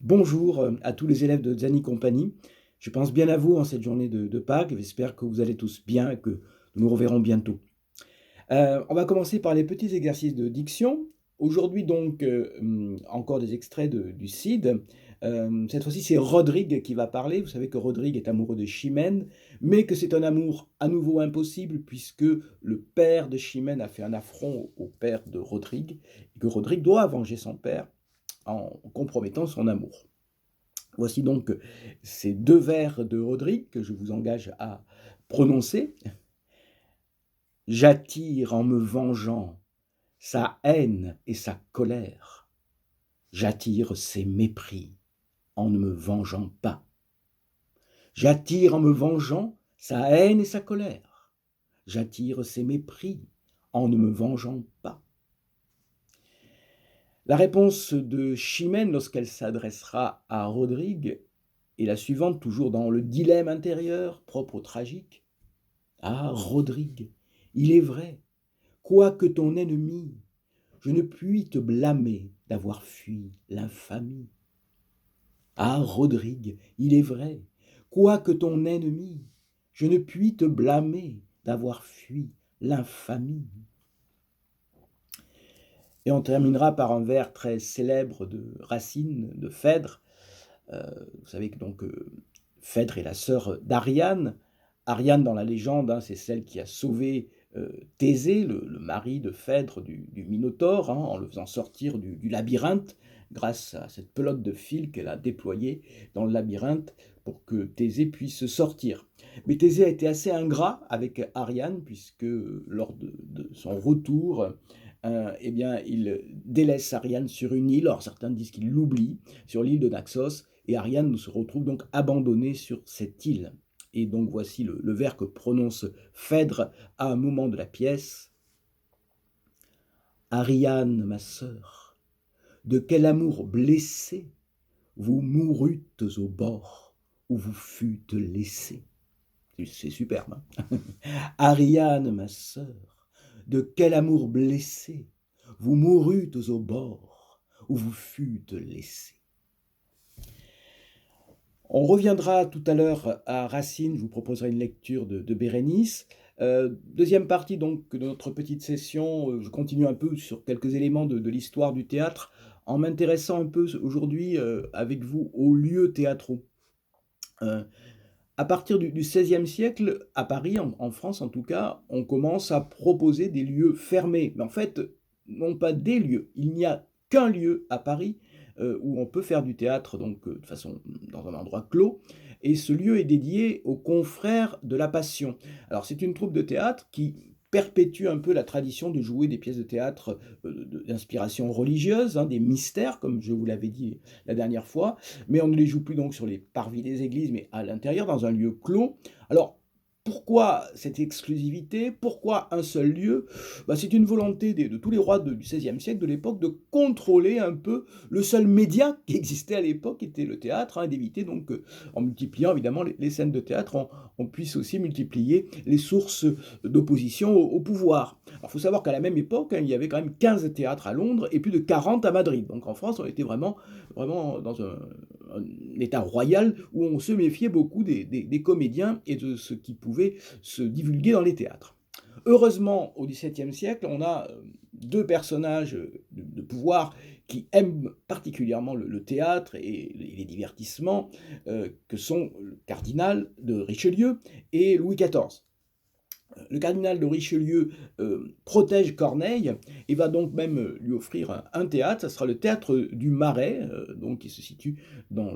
Bonjour à tous les élèves de Zani Compagnie. Je pense bien à vous en cette journée de Pâques. J'espère que vous allez tous bien et que nous nous reverrons bientôt. On va commencer par les petits exercices de diction. Aujourd'hui donc, encore des extraits du Cid. Cette fois-ci, c'est Rodrigue qui va parler. Vous savez que Rodrigue est amoureux de Chimène, mais que c'est un amour à nouveau impossible puisque le père de Chimène a fait un affront au père de Rodrigue et que Rodrigue doit venger son père en compromettant son amour. Voici donc ces deux vers de Rodrigue que je vous engage à prononcer. J'attire en me vengeant sa haine et sa colère. J'attire ses mépris en ne me vengeant pas. J'attire en me vengeant sa haine et sa colère. J'attire ses mépris en ne me vengeant pas. La réponse de Chimène lorsqu'elle s'adressera à Rodrigue est la suivante, toujours dans le dilemme intérieur propre au tragique. Ah, Rodrigue, il est vrai, quoique ton ennemi, je ne puis te blâmer d'avoir fui l'infamie. Ah, Rodrigue, il est vrai, quoique ton ennemi, je ne puis te blâmer d'avoir fui l'infamie. Et on terminera par un vers très célèbre de Racine, de Phèdre. Vous savez que donc Phèdre est la sœur d'Ariane. Ariane, dans la légende, c'est celle qui a sauvé Thésée, le mari de Phèdre du Minotaure, en le faisant sortir du labyrinthe, grâce à cette pelote de fil qu'elle a déployée dans le labyrinthe pour que Thésée puisse sortir. Mais Thésée a été assez ingrat avec Ariane, puisque lors de son retour, eh bien, il délaisse Ariane sur une île. Alors certains disent qu'il l'oublie, sur l'île de Naxos, et Ariane se retrouve donc abandonnée sur cette île. Et donc voici le vers que prononce Phèdre à un moment de la pièce. Ariane, ma sœur, de quel amour blessé vous mourûtes au bord où vous fûtes laissée. C'est superbe. Hein. Ariane, ma sœur, de quel amour blessé vous mourûtes au bord où vous fûtes laissée. On reviendra tout à l'heure à Racine, je vous proposerai une lecture de Bérénice. Deuxième partie donc de notre petite session, je continue un peu sur quelques éléments de l'histoire du théâtre, en m'intéressant un peu aujourd'hui avec vous aux lieux théâtraux. À partir du XVIe siècle, à Paris, en France en tout cas, on commence à proposer des lieux fermés. Mais en fait, non pas des lieux, il n'y a qu'un lieu à Paris où on peut faire du théâtre donc de façon dans un endroit clos, et ce lieu est dédié aux confrères de la Passion. Alors c'est une troupe de théâtre qui perpétue un peu la tradition de jouer des pièces de théâtre d'inspiration religieuse, des mystères, comme je vous l'avais dit la dernière fois, mais on ne les joue plus donc sur les parvis des églises, mais à l'intérieur, dans un lieu clos. Alors, pourquoi cette exclusivité? Pourquoi un seul lieu? C'est une volonté de tous les rois du XVIe siècle, de l'époque, de contrôler un peu le seul média qui existait à l'époque, qui était le théâtre, et d'éviter donc, en multipliant évidemment les scènes de théâtre, on puisse aussi multiplier les sources d'opposition au pouvoir. Alors, il faut savoir qu'à la même époque, il y avait quand même 15 théâtres à Londres et plus de 40 à Madrid. Donc en France, on était vraiment dans un état royal où on se méfiait beaucoup des comédiens et de ce qui pouvait se divulguer dans les théâtres. Heureusement, au XVIIe siècle, on a deux personnages de pouvoir qui aiment particulièrement le théâtre et les divertissements, que sont le cardinal de Richelieu et Louis XIV. Le cardinal de Richelieu protège Corneille et va donc même lui offrir un théâtre. Ça sera le théâtre du Marais, donc qui se situe dans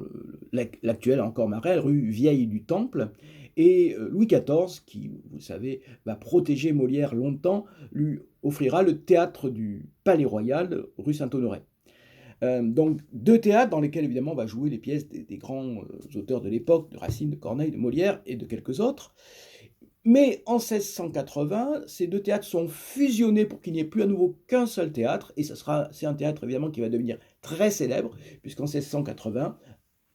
l'actuel encore Marais, rue Vieille du Temple. Et Louis XIV, qui, vous le savez, va protéger Molière longtemps, lui offrira le théâtre du Palais Royal, rue Saint-Honoré. Donc deux théâtres dans lesquels évidemment on va jouer les pièces des grands auteurs de l'époque, de Racine, de Corneille, de Molière et de quelques autres. Mais en 1680, ces deux théâtres sont fusionnés pour qu'il n'y ait plus à nouveau qu'un seul théâtre, et c'est un théâtre évidemment qui va devenir très célèbre, puisqu'en 1680,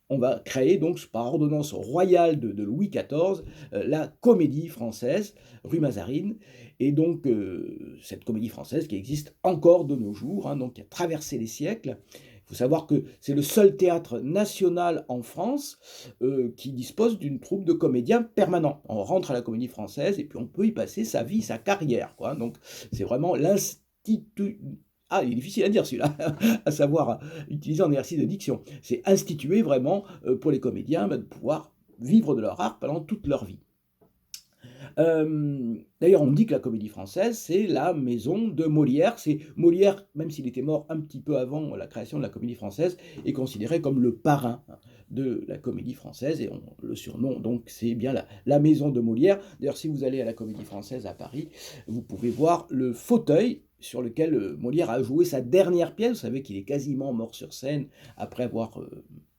on va créer donc par ordonnance royale de Louis XIV la Comédie Française, rue Mazarine, et donc cette Comédie Française qui existe encore de nos jours, donc qui a traversé les siècles, faut savoir que c'est le seul théâtre national en France qui dispose d'une troupe de comédiens permanents. On rentre à la Comédie Française et puis on peut y passer sa vie, sa carrière, quoi. Donc c'est vraiment l'institut. Ah, il est difficile à dire celui-là, à savoir utiliser en exercice de diction. C'est institué vraiment pour les comédiens de pouvoir vivre de leur art pendant toute leur vie. D'ailleurs, on dit que la Comédie Française, c'est la maison de Molière. C'est Molière, même s'il était mort un petit peu avant la création de la Comédie Française, est considéré comme le parrain de la Comédie Française et on le surnom, donc c'est bien la maison de Molière. D'ailleurs, si vous allez à la Comédie Française à Paris, vous pouvez voir le fauteuil sur lequel Molière a joué sa dernière pièce. Vous savez qu'il est quasiment mort sur scène après avoir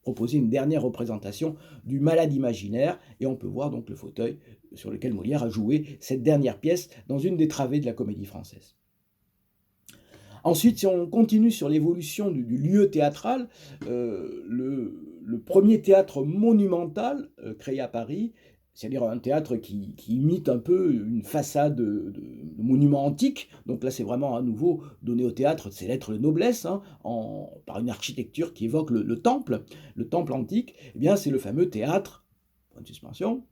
proposé une dernière représentation du Malade imaginaire, et on peut voir donc le fauteuil sur lequel Molière a joué cette dernière pièce dans une des travées de la Comédie Française. Ensuite, si on continue sur l'évolution du lieu théâtral, le premier théâtre monumental créé à Paris, c'est-à-dire un théâtre qui imite un peu une façade de monument antique. Donc là, c'est vraiment à nouveau donné au théâtre ses lettres de noblesse, hein, par une architecture qui évoque le temple antique. Eh bien, c'est le fameux théâtre, point de suspension,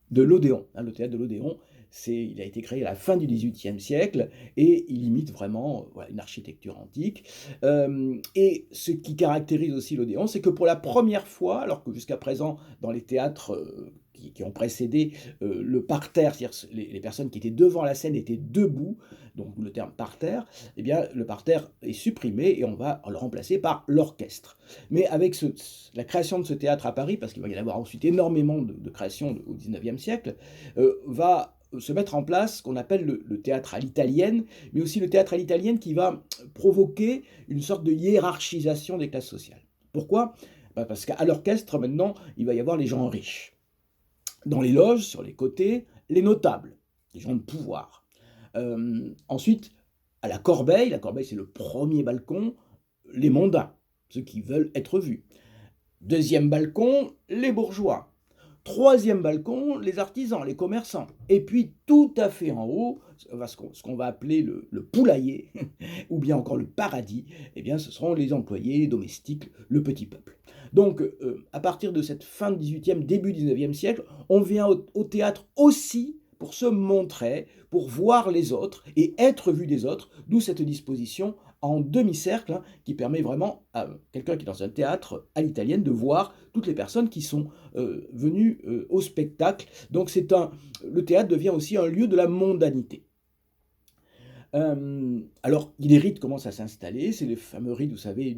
de l'Odéon. Le théâtre de l'Odéon, il a été créé à la fin du XVIIIe siècle et il imite vraiment une architecture antique. Et ce qui caractérise aussi l'Odéon, c'est que pour la première fois, alors que jusqu'à présent, dans les théâtres qui ont précédé le parterre, c'est-à-dire les personnes qui étaient devant la scène étaient debout, donc le terme parterre, eh bien le parterre est supprimé et on va le remplacer par l'orchestre. Mais avec la création de ce théâtre à Paris, parce qu'il va y en avoir ensuite énormément de créations au XIXe siècle, va se mettre en place ce qu'on appelle le théâtre à l'italienne, mais aussi le théâtre à l'italienne qui va provoquer une sorte de hiérarchisation des classes sociales. Pourquoi ? Parce qu'à l'orchestre, maintenant, il va y avoir les gens riches. Dans les loges, sur les côtés, les notables, les gens de pouvoir. Ensuite, à la corbeille c'est le premier balcon, les mondains, ceux qui veulent être vus. Deuxième balcon, les bourgeois. Troisième balcon, les artisans, les commerçants. Et puis tout à fait en haut, ce qu'on va appeler le poulailler, ou bien encore le paradis, eh bien ce seront les employés, les domestiques, le petit peuple. Donc à partir de cette fin du XVIIIe, début du XIXe siècle, on vient au théâtre aussi pour se montrer, pour voir les autres et être vu des autres, d'où cette disposition en demi-cercle qui permet vraiment à quelqu'un qui est dans un théâtre à l'italienne de voir toutes les personnes qui sont venues au spectacle. Donc le théâtre devient aussi un lieu de la mondanité. Alors, les rites commencent à s'installer, c'est les fameux rites, vous savez,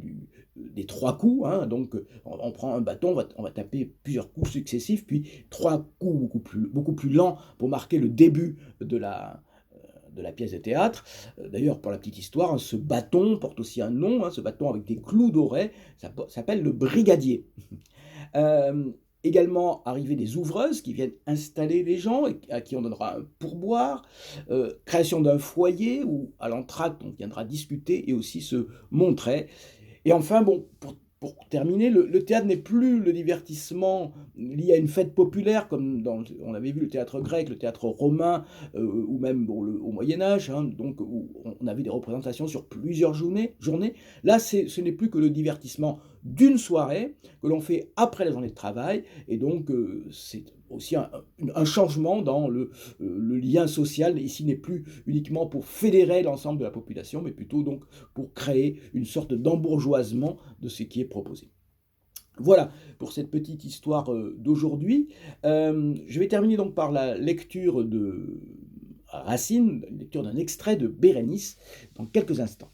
des 3 coups, hein, donc on prend un bâton, on va taper plusieurs coups successifs, puis 3 coups beaucoup plus lents pour marquer le début de la pièce de théâtre. D'ailleurs, pour la petite histoire, hein, ce bâton porte aussi un nom, hein, ce bâton avec des clous dorés, ça s'appelle le brigadier. Également, arrivée des ouvreuses qui viennent installer les gens et à qui on donnera un pourboire. Création d'un foyer où, à l'entracte, on viendra discuter et aussi se montrer. Et enfin, bon, pour terminer, le théâtre n'est plus le divertissement lié à une fête populaire, comme on avait vu le théâtre grec, le théâtre romain, ou même au Moyen-Âge, hein, donc, où on avait des représentations sur plusieurs journées. Là, ce n'est plus que le divertissement d'une soirée que l'on fait après la journée de travail, et donc c'est aussi un changement dans le lien social. Ici n'est plus uniquement pour fédérer l'ensemble de la population, mais plutôt donc pour créer une sorte d'embourgeoisement de ce qui est proposé. Voilà pour cette petite histoire d'aujourd'hui. Je vais terminer donc par la lecture de Racine, la lecture d'un extrait de Bérénice dans quelques instants.